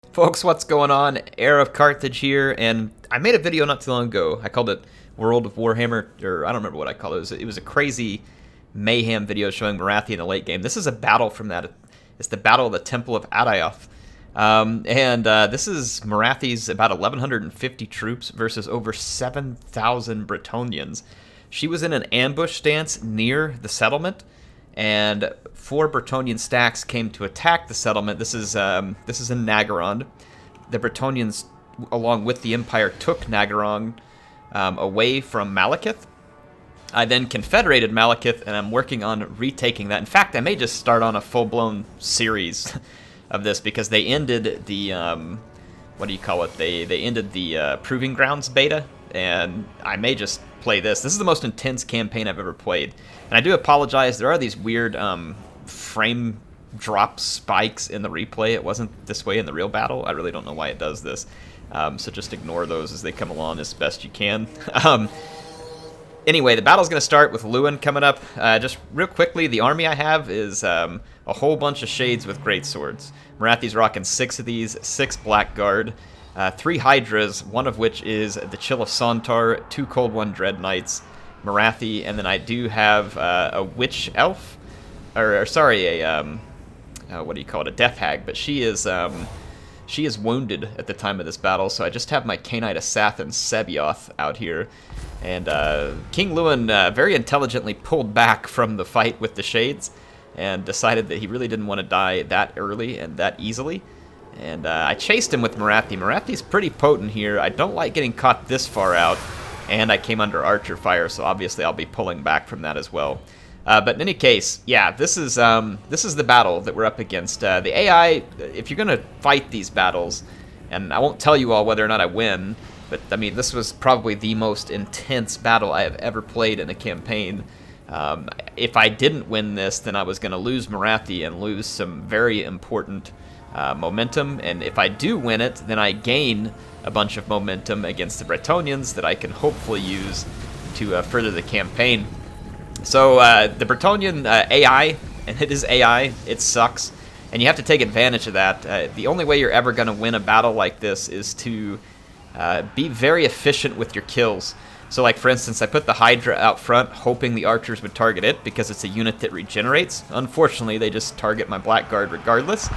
Folks, what's going on? HeirofCarthage here, and I made a video not too long ago. I called it World of Warhammer, or I don't remember what I called it. It was a crazy mayhem video showing Morathi in the late game. This is a battle from that. It's the Battle of the Temple of Outnumbered. This is Morathi's about 1,150 troops versus over 7,000 Bretonnians. She was in an ambush stance near the settlement, and 4 Bretonnian stacks came to attack the settlement. This is in Nagaron. The Bretonnians, along with the Empire, took Nagaron away from Malekith. I then confederated Malekith, and I'm working on retaking that. In fact, I may just start on a full-blown series of this because they ended the what do you call it? They ended the Proving Grounds beta, and I may just play this. This is the most intense campaign I've ever played. And I do apologize, there are these weird frame drop spikes in the replay. It wasn't this way in the real battle. I really don't know why it does this. So just ignore those as they come along as best you can. Anyway, the battle's going to start with Louen coming up. Just real quickly, the army I have is a whole bunch of shades with greatswords. Morathi's rocking 6 of these, 6 Blackguard, 3 Hydras, one of which is the Chill of Sontar, 2 Cold One Dread Knights, Morathi, and then I do have a Witch Elf, or sorry, what do you call it, a Death Hag, but she is wounded at the time of this battle, so I just have my Cainite Asath and Sebioth out here. And King Louen very intelligently pulled back from the fight with the Shades and decided that he really didn't want to die that early and that easily. And I chased him with Morathi. Morathi's pretty potent here. I don't like getting caught this far out, and I came under archer fire, so obviously I'll be pulling back from that as well. But in any case, yeah, this is the battle that we're up against. The AI, if you're going to fight these battles, and I won't tell you all whether or not I win, but I mean, this was probably the most intense battle I have ever played in a campaign. If I didn't win this, then I was going to lose Morathi and lose some very important momentum. And if I do win it, then I gain a bunch of momentum against the Bretonnians that I can hopefully use to further the campaign. So the Bretonnian AI, and it is AI, it sucks, and you have to take advantage of that. The only way you're ever going to win a battle like this is to be very efficient with your kills. So like for instance, I put the Hydra out front hoping the archers would target it because it's a unit that regenerates. Unfortunately, they just target my Blackguard regardless.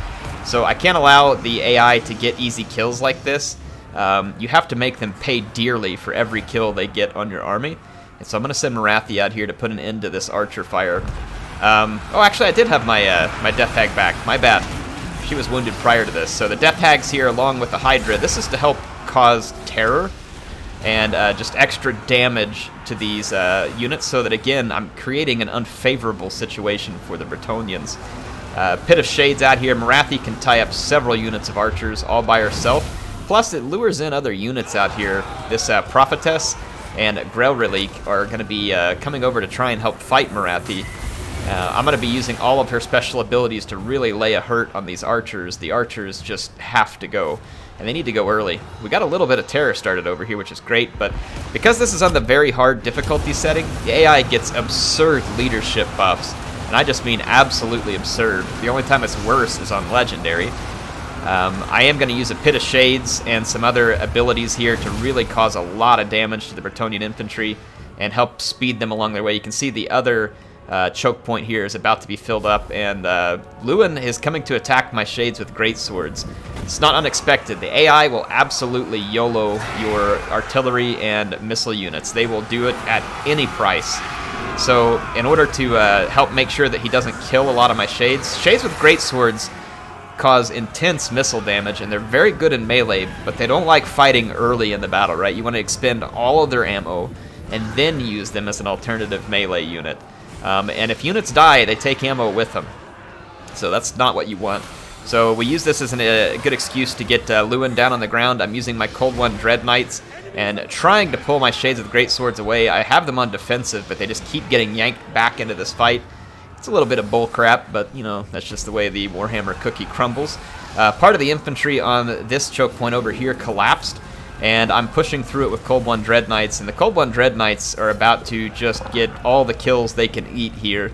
So I can't allow the AI to get easy kills like this. You have to make them pay dearly for every kill they get on your army. And so I'm going to send Morathi out here to put an end to this archer fire. Oh, actually I did have my my Death Hag back. My bad. She was wounded prior to this. So the Death Hag's here along with the Hydra. This is to help cause terror and just extra damage to these units so that, again, I'm creating an unfavorable situation for the Bretonnians. Pit of Shades out here. Morathi can tie up several units of archers all by herself. Plus, it lures in other units out here. This Prophetess and Grell Relic are going to be coming over to try and help fight Morathi. I'm going to be using all of her special abilities to really lay a hurt on these archers. The archers just have to go, and they need to go early. We got a little bit of terror started over here, which is great, but because this is on the very hard difficulty setting, the AI gets absurd leadership buffs, and I just mean absolutely absurd. The only time it's worse is on Legendary. I am going to use a Pit of Shades and some other abilities here to really cause a lot of damage to the Bretonnian infantry and help speed them along their way. You can see the other choke point here is about to be filled up, and Louen is coming to attack my Shades with greatswords. It's not unexpected. The AI will absolutely YOLO your artillery and missile units. They will do it at any price. So in order to help make sure that he doesn't kill a lot of my Shades with greatswords cause intense missile damage, and they're very good in melee, but they don't like fighting early in the battle, right? You want to expend all of their ammo and then use them as an alternative melee unit. And if units die, they take ammo with them. So that's not what you want. So we use this as a good excuse to get Louen down on the ground. I'm using my Cold One Dread Knights and trying to pull my Shades with Greatswords away. I have them on defensive, but they just keep getting yanked back into this fight. It's a little bit of bull crap, but, you know, that's just the way the Warhammer cookie crumbles. Part of the infantry on this choke point over here collapsed, and I'm pushing through it with Cold One Dread Knights, and the Cold One Dread Knights are about to just get all the kills they can eat here.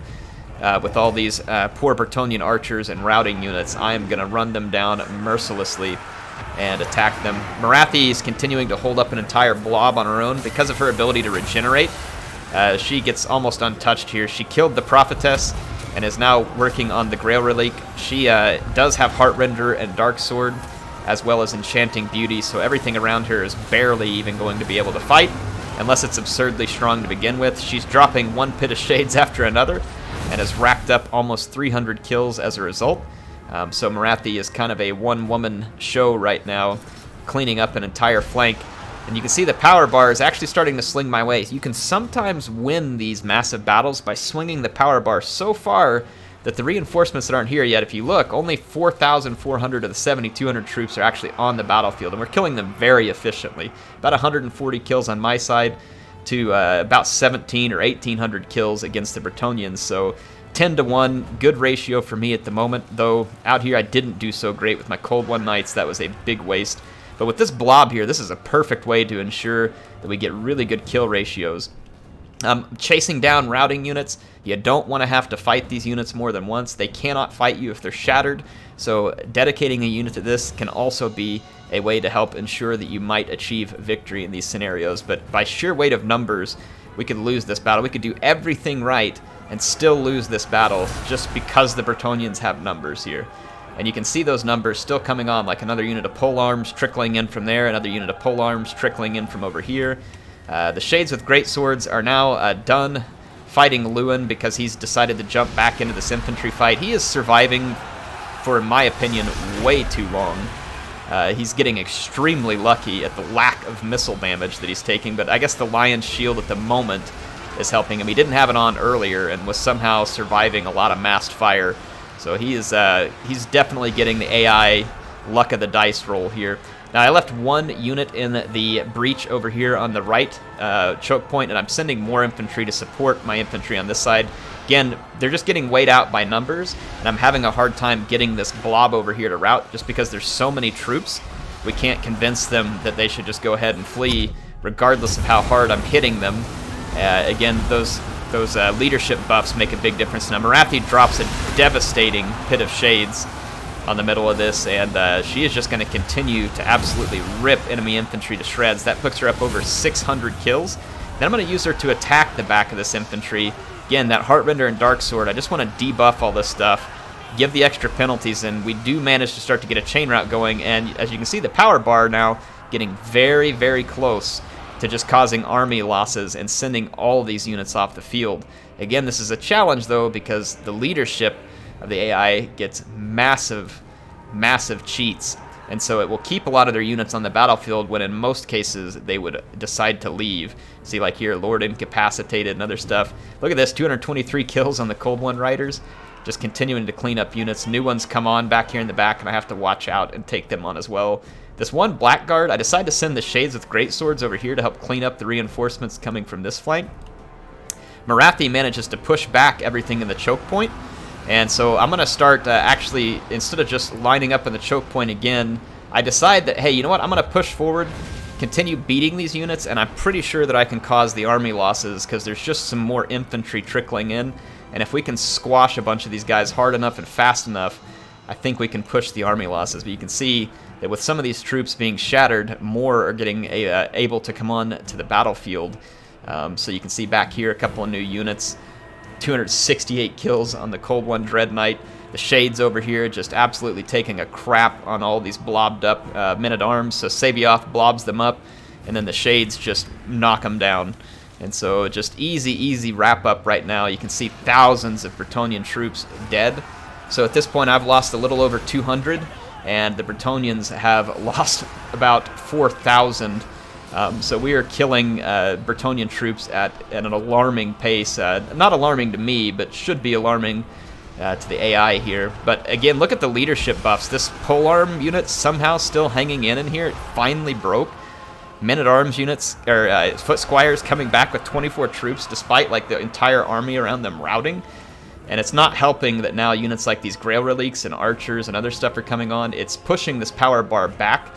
With all these poor Bretonnian archers and routing units, I am going to run them down mercilessly. and attack them. Morathi is continuing to hold up an entire blob on her own because of her ability to regenerate. She gets almost untouched here. She killed the prophetess and is now working on the Grail Relic. She does have Heartrender and Dark Sword, as well as Enchanting Beauty, so everything around her is barely even going to be able to fight, unless it's absurdly strong to begin with. She's dropping one Pit of Shades after another, and has racked up almost 300 kills as a result. So Morathi is kind of a one-woman show right now, cleaning up an entire flank. And you can see the power bar is actually starting to swing my way. You can sometimes win these massive battles by swinging the power bar so far that the reinforcements that aren't here yet, if you look, only 4,400 of the 7,200 troops are actually on the battlefield, and we're killing them very efficiently. About 140 kills on my side to about 17 or 1,800 kills against the Bretonnians, so 10 to 1, good ratio for me at the moment, though out here I didn't do so great with my Cold One Knights. That was a big waste. But with this blob here, this is a perfect way to ensure that we get really good kill ratios. Chasing down routing units, you don't want to have to fight these units more than once. They cannot fight you if they're shattered, so dedicating a unit to this can also be a way to help ensure that you might achieve victory in these scenarios. But by sheer weight of numbers, we could lose this battle. We could do everything right and still lose this battle just because the Bretonnians have numbers here. And you can see those numbers still coming on, like another unit of pole arms trickling in from there, another unit of pole arms trickling in from over here. The Shades with great swords are now done fighting Louen because he's decided to jump back into this infantry fight. He is surviving for, in my opinion, way too long. He's getting extremely lucky at the lack of missile damage that he's taking, but I guess the Lion's Shield at the moment is helping him. He didn't have it on earlier and was somehow surviving a lot of massed fire. So he's definitely getting the AI luck of the dice roll here. Now I left one unit in the breach over here on the right choke point, and I'm sending more infantry to support my infantry on this side. Again, they're just getting weighed out by numbers, and I'm having a hard time getting this blob over here to rout just because there's so many troops. We can't convince them that they should just go ahead and flee regardless of how hard I'm hitting them. Again, those leadership buffs make a big difference. Now Morathi drops a devastating Pit of Shades on the middle of this, and she is just going to continue to absolutely rip enemy infantry to shreds. That puts her up over 600 kills. Then I'm going to use her to attack the back of this infantry. Again, that Heartrender and Dark Sword, I just want to debuff all this stuff, give the extra penalties, and we do manage to start to get a chain route going. And as you can see, the power bar now getting very, very close to just causing army losses and sending all of these units off the field. Again, this is a challenge, though, because the leadership of the AI gets massive, massive cheats, and so it will keep a lot of their units on the battlefield when in most cases they would decide to leave. See, like here, Lord Incapacitated and other stuff. Look at this, 223 kills on the Cold One Riders. Just continuing to clean up units. New ones come on back here in the back, and I have to watch out and take them on as well. This one Blackguard, I decided to send the Shades with great swords over here to help clean up the reinforcements coming from this flank. Morathi manages to push back everything in the choke point, and so I'm going to start actually, instead of just lining up in the choke point again, I decide that, hey, you know what, I'm going to push forward, continue beating these units, and I'm pretty sure that I can cause the army losses because there's just some more infantry trickling in, and if we can squash a bunch of these guys hard enough and fast enough, I think we can push the army losses. But you can see that with some of these troops being shattered, more are getting able to come on to the battlefield. So you can see back here a couple of new units, 268 kills on the Cold One Dread Knight. The Shades over here just absolutely taking a crap on all these blobbed up men-at-arms. So Sabioth blobs them up, and then the Shades just knock them down. And so just easy wrap up right now. You can see thousands of Bretonnian troops dead. So at this point I've lost a little over 200, and the Bretonnians have lost about 4,000. So we are killing Bretonnian troops at an alarming pace. Not alarming to me, but should be alarming to the AI here. But again, look at the leadership buffs. This polearm unit somehow still hanging in here. It finally broke. Men-at-arms units, or foot squires coming back with 24 troops despite like the entire army around them routing. And it's not helping that now units like these Grail Relics and archers and other stuff are coming on. It's pushing this power bar back.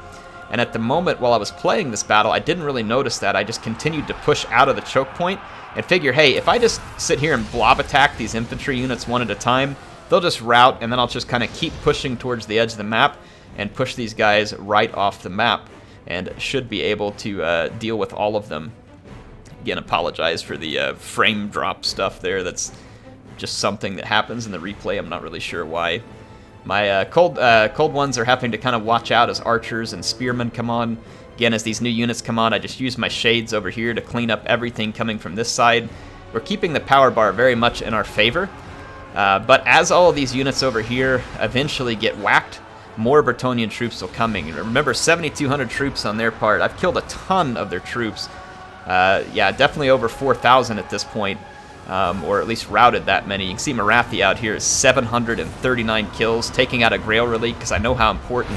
And at the moment while I was playing this battle, I didn't really notice that. I just continued to push out of the choke point and figure, hey, if I just sit here and blob attack these infantry units one at a time, they'll just rout, and then I'll just kind of keep pushing towards the edge of the map. and push these guys right off the map, and should be able to deal with all of them. Again, apologize for the frame drop stuff there. That's just something that happens in the replay. I'm not really sure why. My cold ones are having to kind of watch out as archers and spearmen come on. Again, as these new units come on, I just use my shades over here to clean up everything coming from this side. We're keeping the power bar very much in our favor. But as all of these units over here eventually get whacked, more Bretonnian troops will coming. And remember, 7,200 troops on their part. I've killed a ton of their troops. Yeah, definitely over 4,000 at this point. Or at least routed that many. You can see Morathi out here is 739 kills, taking out a Grail Relic, because I know how important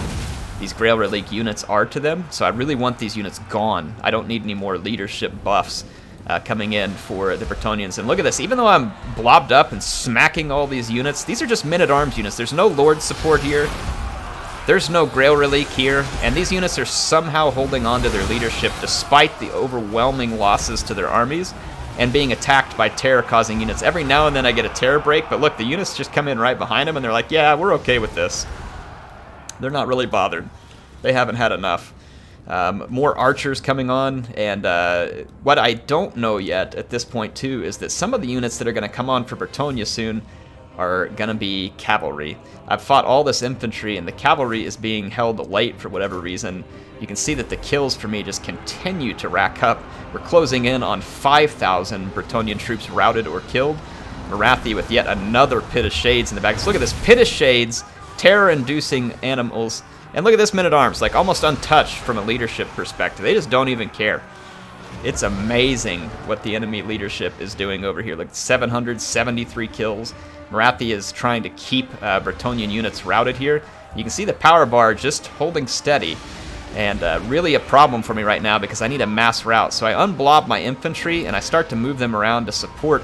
these Grail Relic units are to them, so I really want these units gone. I don't need any more leadership buffs coming in for the Bretonnians. And look at this, even though I'm blobbed up and smacking all these units, these are just men-at-arms units. There's no Lord support here. There's no Grail Relic here, and these units are somehow holding on to their leadership despite the overwhelming losses to their armies and being attacked by terror-causing units. Every now and then I get a terror break, but look, the units just come in right behind them, and they're like, yeah, we're okay with this. They're not really bothered. They haven't had enough. More archers coming on, and what I don't know yet at this point, too, is that some of the units that are going to come on for Bretonnia soon are going to be cavalry. I've fought all this infantry, and the cavalry is being held late for whatever reason. You can see that the kills for me just continue to rack up. We're closing in on 5,000 Bretonnian troops routed or killed. Morathi with yet another Pit of Shades in the back. So look at this, Pit of Shades, terror-inducing animals. And look at this men-at-arms, like almost untouched from a leadership perspective. They just don't even care. It's amazing what the enemy leadership is doing over here. Like 773 kills. Morathi is trying to keep Bretonnian units routed here. You can see the power bar just holding steady. And really a problem for me right now because I need a mass rout. So I unblob my infantry and I start to move them around to support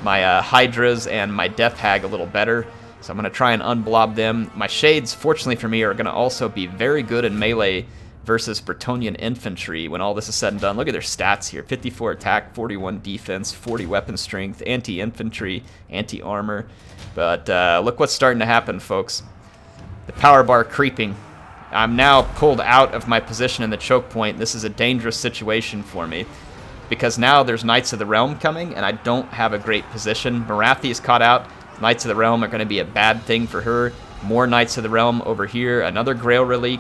my Hydras and my Death Hag a little better. So I'm going to try and unblob them. My Shades, fortunately for me, are going to also be very good in melee versus Bretonnian infantry when all this is said and done. Look at their stats here. 54 attack, 41 defense, 40 weapon strength, anti-infantry, anti-armor. But look what's starting to happen, folks. The power bar creeping. I'm now pulled out of my position in the choke point. This is a dangerous situation for me because now there's Knights of the Realm coming and I don't have a great position. Morathi is caught out. Knights of the Realm are going to be a bad thing for her. More Knights of the Realm over here. Another Grail Relic.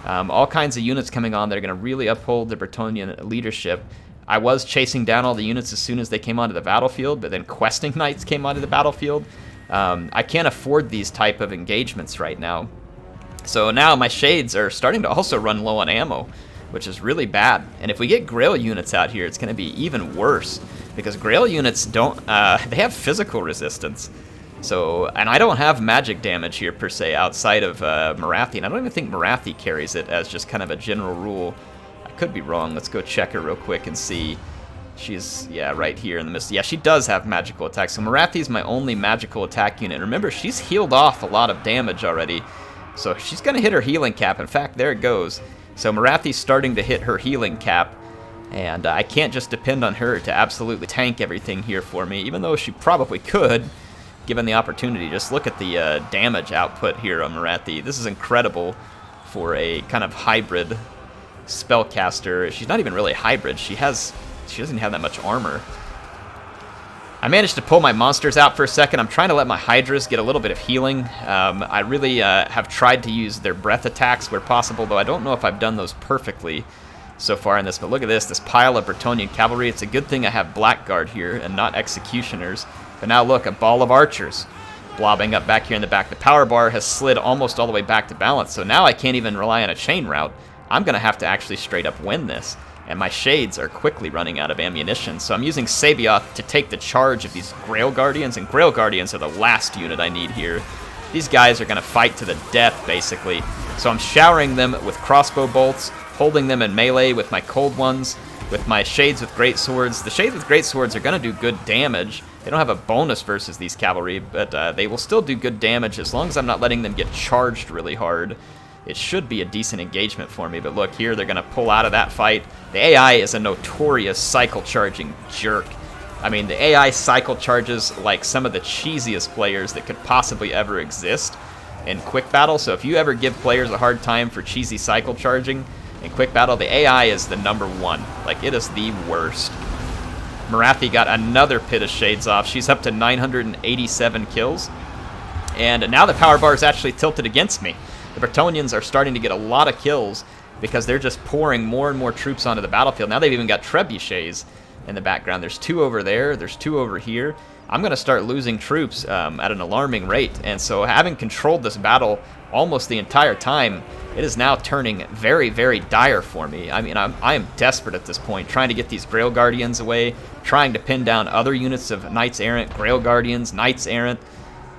All kinds of units coming on that are going to really uphold the Bretonnian leadership. I was chasing down all the units as soon as they came onto the battlefield, but then questing knights came onto the battlefield. I can't afford these type of engagements right now. So now my Shades are starting to also run low on ammo, which is really bad. And if we get Grail units out here, it's going to be even worse because Grail units don't, they have physical resistance. So, and I don't have magic damage here per se outside of Morathi, and I don't even think Morathi carries it as just kind of a general rule. I could be wrong. Let's go check her real quick and see. She's, yeah, right here in the midst. Yeah, she does have magical attack. So Morathi's my only magical attack unit. Remember, she's healed off a lot of damage already. So she's going to hit her healing cap. In fact, there it goes. So Morathi's starting to hit her healing cap. And I can't just depend on her to absolutely tank everything here for me, even though she probably could, given the opportunity. Just look at the damage output here on Morathi. This is incredible for a kind of hybrid spellcaster. She's not even really hybrid. She doesn't have that much armor. I managed to pull my monsters out for a second. I'm trying to let my Hydras get a little bit of healing. I really have tried to use their breath attacks where possible, though I don't know if I've done those perfectly so far in this. But look at this pile of Bretonnian cavalry. It's a good thing I have Blackguard here and not Executioners. But now look, a ball of archers blobbing up back here in the back. The power bar has slid almost all the way back to balance, so now I can't even rely on a chain route. I'm going to have to actually straight up win this. And my Shades are quickly running out of ammunition, so I'm using Sabioth to take the charge of these Grail Guardians, and Grail Guardians are the last unit I need here. These guys are going to fight to the death, basically. So I'm showering them with crossbow bolts, holding them in melee with my cold ones, with my Shades with great swords. The Shades with great swords are going to do good damage. They don't have a bonus versus these cavalry, but they will still do good damage as long as I'm not letting them get charged really hard. It should be a decent engagement for me, but look here, they're going to pull out of that fight. The AI is a notorious cycle-charging jerk. I mean, the AI cycle charges like some of the cheesiest players that could possibly ever exist. in quick battle. So if you ever give players a hard time for cheesy cycle charging in quick battle, the AI is the #1. Like, it is the worst. Morathi got another Pit of Shades off. She's up to 987 kills. And now the power bar is actually tilted against me. The Bretonnians are starting to get a lot of kills because they're just pouring more and more troops onto the battlefield. Now they've even got trebuchets in the background. There's 2 over there. There's 2 over here. I'm going to start losing troops at an alarming rate. And so having controlled this battle almost the entire time, it is now turning very, very dire for me. I mean, I am desperate at this point, trying to get these Grail Guardians away, trying to pin down other units of Knights Errant, Grail Guardians, Knights Errant,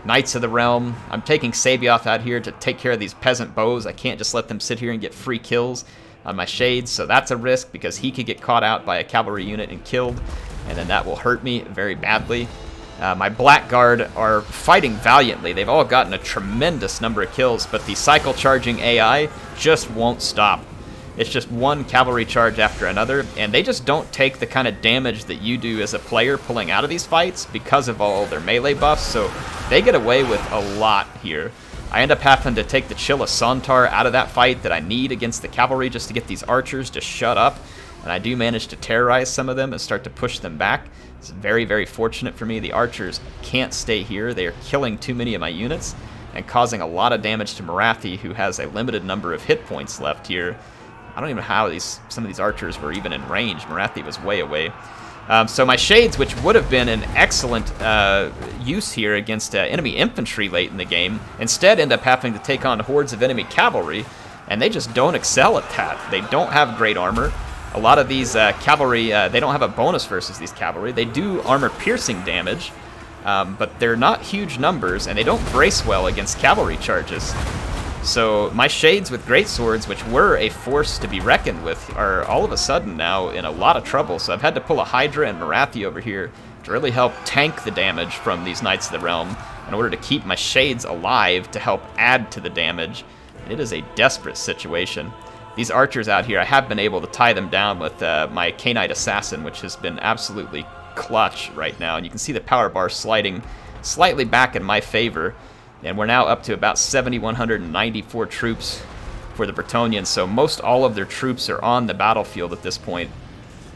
Knights of the Realm. I'm taking Sabioth out here to take care of these peasant bows. I can't just let them sit here and get free kills on my Shades, so that's a risk because he could get caught out by a cavalry unit and killed, and then that will hurt me very badly. My Blackguard are fighting valiantly. They've all gotten a tremendous number of kills, but the cycle charging AI just won't stop. It's just one cavalry charge after another, and they just don't take the kind of damage that you do as a player pulling out of these fights because of all their melee buffs, so they get away with a lot here. I end up having to take the Chilla Sontar out of that fight that I need against the cavalry just to get these archers to shut up, and I do manage to terrorize some of them and start to push them back. It's very, very fortunate for me. The archers can't stay here. They are killing too many of my units and causing a lot of damage to Morathi, who has a limited number of hit points left here. I don't even know how some of these archers were even in range. Morathi was way away. So my Shades, which would have been an excellent use here against enemy infantry late in the game, instead end up having to take on hordes of enemy cavalry, and they just don't excel at that. They don't have great armor. A lot of these cavalry, they don't have a bonus versus these cavalry. They do armor-piercing damage, but they're not huge numbers, and they don't brace well against cavalry charges. So my Shades with great swords, which were a force to be reckoned with, are all of a sudden now in a lot of trouble. So I've had to pull a Hydra and Morathi over here to really help tank the damage from these Knights of the Realm in order to keep my Shades alive to help add to the damage. It is a desperate situation. These archers out here, I have been able to tie them down with my K-Knight Assassin, which has been absolutely clutch right now. And you can see the power bar sliding slightly back in my favor. And we're now up to about 7,194 troops for the Bretonnians, so most all of their troops are on the battlefield at this point.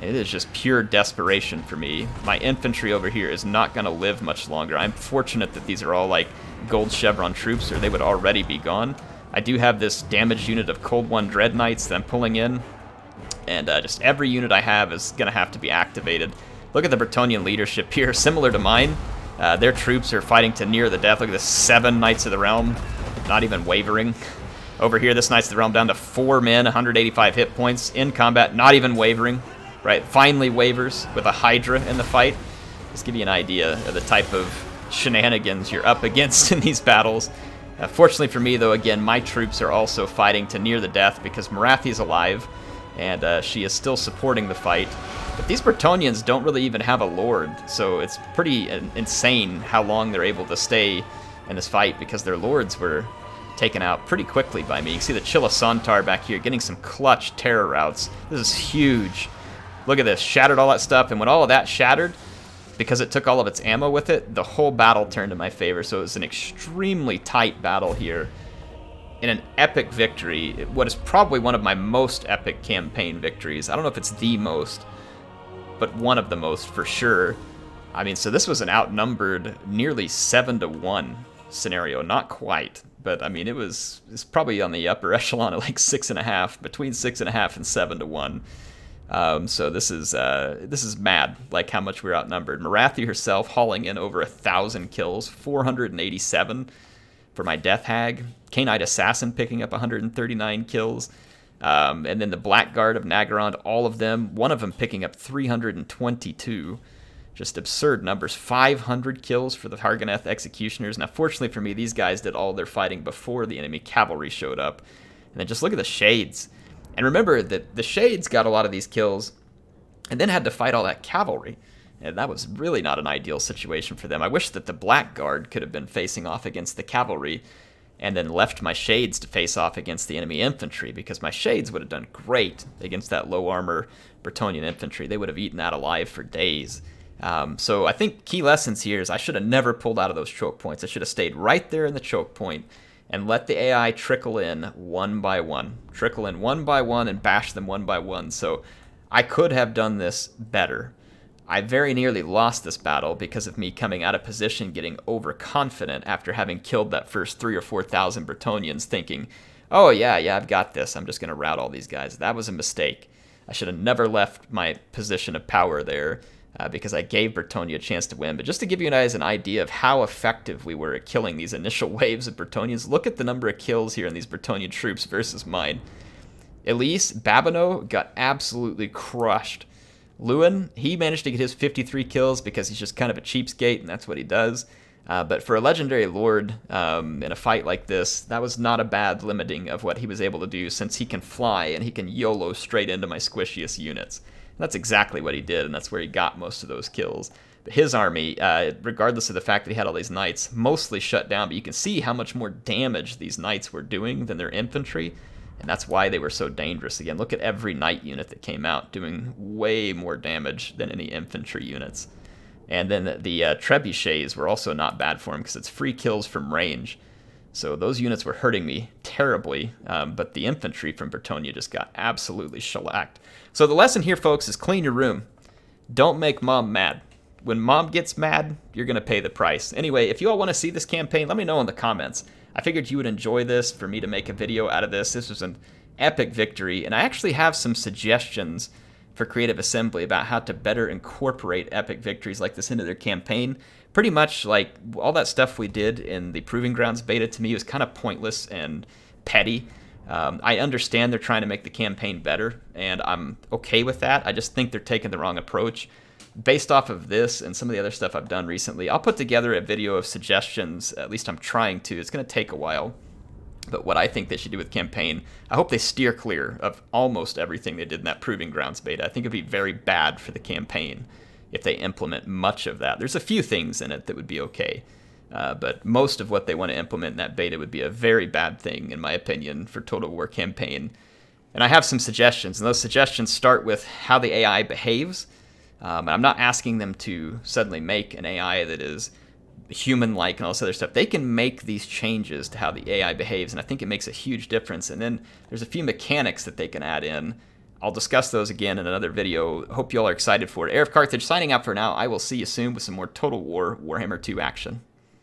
It is just pure desperation for me. My infantry over here is not going to live much longer. I'm fortunate that these are all like gold chevron troops, or they would already be gone. I do have this damaged unit of Cold One Dread Knights that I'm pulling in, and just every unit I have is going to have to be activated. Look at the Bretonnian leadership here, similar to mine. Their troops are fighting to near the death. Look at this, 7 Knights of the Realm, not even wavering. Over here, this Knights of the Realm down to 4 men, 185 hit points. In combat, not even wavering, right? Finally wavers with a Hydra in the fight. Just give you an idea of the type of shenanigans you're up against in these battles. Fortunately for me, though, again, my troops are also fighting to near the death because Morathi is alive, and she is still supporting the fight. But these Bretonnians don't really even have a lord, so it's pretty insane how long they're able to stay in this fight because their lords were taken out pretty quickly by me. You can see the Chilla Sontar back here getting some clutch terror routes. This is huge. Look at this, shattered all that stuff, and when all of that shattered, because it took all of its ammo with it, the whole battle turned in my favor, so it was an extremely tight battle here. In an epic victory, what is probably one of my most epic campaign victories. I don't know if it's the most, but one of the most for sure. I mean, so this was an outnumbered nearly 7-to-1 scenario. Not quite, but I mean, it's probably on the upper echelon of like 6.5, between 6.5 and 7-to-1. So this is mad, like how much we're outnumbered. Morathi herself hauling in over 1,000 kills, 487 for my Death Hag. K-Knight Assassin picking up 139 kills. And then the Blackguard of Nagarond, all of them, one of them picking up 322. Just absurd numbers. 500 kills for the Harganeth Executioners. Now, fortunately for me, these guys did all their fighting before the enemy cavalry showed up. And then just look at the Shades. And remember that the Shades got a lot of these kills and then had to fight all that cavalry. And that was really not an ideal situation for them. I wish that the Blackguard could have been facing off against the cavalry and then left my Shades to face off against the enemy infantry, because my Shades would have done great against that low armor Bretonnian infantry. They would have eaten that alive for days. So I think key lessons here is I should have never pulled out of those choke points. I should have stayed right there in the choke point and let the AI trickle in one by one. Trickle in one by one and bash them one by one. So I could have done this better. I very nearly lost this battle because of me coming out of position, getting overconfident after having killed that first 3,000 or 4,000 Bretonnians, thinking, oh yeah, I've got this. I'm just going to rout all these guys. That was a mistake. I should have never left my position of power there because I gave Bretonnia a chance to win. But just to give you guys an idea of how effective we were at killing these initial waves of Bretonnians, look at the number of kills here in these Bretonnian troops versus mine. Elise, Babino got absolutely crushed. Louen, he managed to get his 53 kills because he's just kind of a cheapskate, and that's what he does. But for a legendary lord in a fight like this, that was not a bad limiting of what he was able to do, since he can fly and he can YOLO straight into my squishiest units. And that's exactly what he did, and that's where he got most of those kills. But his army, regardless of the fact that he had all these knights, mostly shut down. But you can see how much more damage these knights were doing than their infantry. And that's why they were so dangerous. Again, look at every knight unit that came out, doing way more damage than any infantry units. And then the trebuchets were also not bad for him because it's free kills from range. So those units were hurting me terribly, but the infantry from Bretonnia just got absolutely shellacked. So the lesson here, folks, is clean your room. Don't make mom mad. When mom gets mad, you're going to pay the price. Anyway, if you all want to see this campaign, let me know in the comments. I figured you would enjoy this for me to make a video out of this. This was an epic victory, and I actually have some suggestions for Creative Assembly about how to better incorporate epic victories like this into their campaign. Pretty much like all that stuff we did in the Proving Grounds beta to me was kind of pointless and petty. I understand they're trying to make the campaign better, and I'm okay with that. I just think they're taking the wrong approach. Based off of this and some of the other stuff I've done recently, I'll put together a video of suggestions. At least I'm trying to. It's going to take a while. But what I think they should do with campaign, I hope they steer clear of almost everything they did in that Proving Grounds beta. I think it'd be very bad for the campaign if they implement much of that. There's a few things in it that would be okay. But most of what they want to implement in that beta would be a very bad thing, in my opinion, for Total War campaign. And I have some suggestions, and those suggestions start with how the AI behaves. And I'm not asking them to suddenly make an AI that is human-like and all this other stuff. They can make these changes to how the AI behaves, and I think it makes a huge difference. And then there's a few mechanics that they can add in. I'll discuss those again in another video. Hope you all are excited for it. HeirofCarthage signing out for now. I will see you soon with some more Total War Warhammer 2 action.